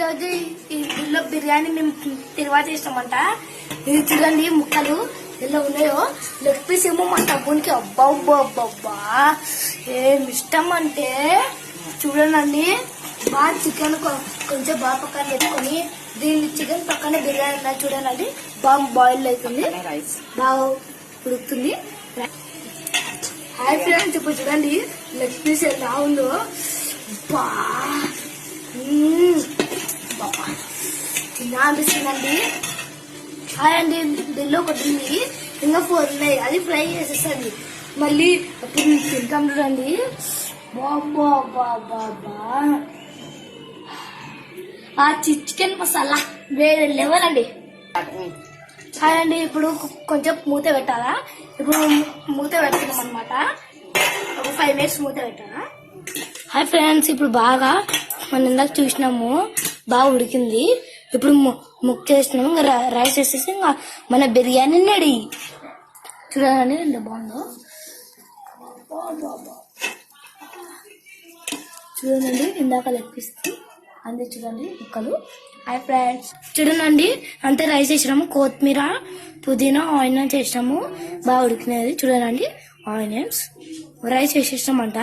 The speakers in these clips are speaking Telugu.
ఈరోజు ఇంట్లో బిర్యానీ మేము తిరువాత చేస్తామంట. ఇది చూడండి ముక్కలు ఎలా ఉన్నాయో. లెగ్ పీస్ ఏమో మా తమ్మునికి అబ్బా ఏమి ఇష్టం అంటే చూడండి. బాగా చికెన్ కొంచెం బాగా పక్కన పెట్టుకొని దీన్ని చికెన్ పక్కన బిర్యానీ ఉన్నాయి చూడండి. బాగా బాయిల్ అవుతుంది, బాగా ఉడుకుతుంది. హాయ్ ఫ్రెండ్స్, ఇప్పుడు చూడండి లెగ్ పీస్ ఎలా ఉందో. తిన్నా అనిపిస్తుందండి. హాయ్ అండి, దీనిలో ఒకటి ఉంది, ఇంకా 4 ఉన్నాయి. అది ఫ్రై చేసేస్తుంది. మళ్ళీ అప్పుడు తింటాం చూడండి. ఆ చికెన్ మసాలా వేరే లెవెల్ అండి. హాయ్ అండి, ఇప్పుడు కొంచెం మూత పెట్టాలా. ఇప్పుడు మూత పెడుతున్నాం అనమాట. ఒక 5 minutes మూత పెట్టాలా. హాయ్ ఫ్రెండ్స్, ఇప్పుడు బాగా మనం ఇందాక చూసినాము, బాగా ఉడికింది. ఇప్పుడు ముక్క వేసినాము, ఇంకా రైస్ వేసేసి ఇంకా మన బిర్యానీ రెడీ. చూడండి ఎంత బాగుందో. చూడండి ఇందాక లెక్కిస్తుంది అంతే. చూడండి ముక్కలు. హాయ్ ఫ్రెండ్స్, చూడండి అంతే రైస్ వేసినాము, కొత్తిమీర పుదీనా ఆనియన్స్ వేసినాము, బాగా ఉడికినది. చూడండి ఆనియన్స్ రైస్ వేసేసినామంట.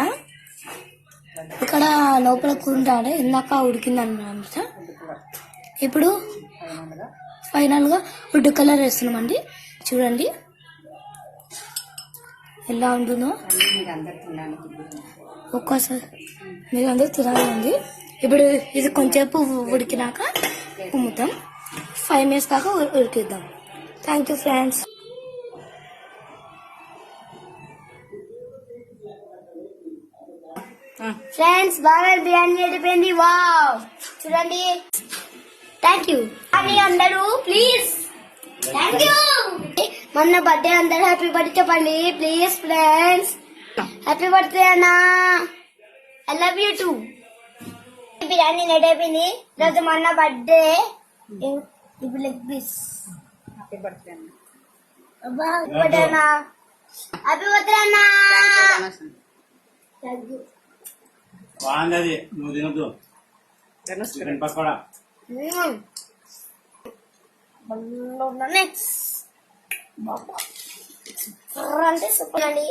ఇక్కడ లోపల కూర ఇందాక ఉడికిందన్నమాట. ఇప్పుడు ఫైనల్ గా ఫుడ్ కలర్ వేస్తున్నామండి. చూడండి ఎలా ఉంటుందో. ఒక్కసారి మీరు అందరూ తినాలండి. ఇప్పుడు ఇది కొంచెంసేపు ఉడికినాక ఉమ్ముతాం. 5 minutes దాకా ఉడికిద్దాం. Thank you friends. ఫ్రెండ్స్, బాగా బిర్యానీ అయిపోయింది. వావ్, చూడండి. థ్యాంక్ యూ అని అందరూ ప్లీజ్. Thank you. మొన్న బర్త్డే అందరూ హ్యాపీ బర్త్డే చెప్పండి ప్లీజ్ ఫ్రెండ్స్. హ్యాపీ బర్త్డే అన్నా, I love you too. Biryani ready అయిపోయింది. రోజు మొన్న బర్త్డే. ఇప్పుడు లెగ్ పీస్. హ్యాపీ బర్త్డే అన్నా. హ్యాపీ బర్త్డే అన్నా. హ్యాపీ బర్త్డే అన్నా. Thank you. బాగుంది. నువ్వు తినద్దు చికెన్ పకోడా. నెక్స్ట్ అంటే సూపర్ అండి.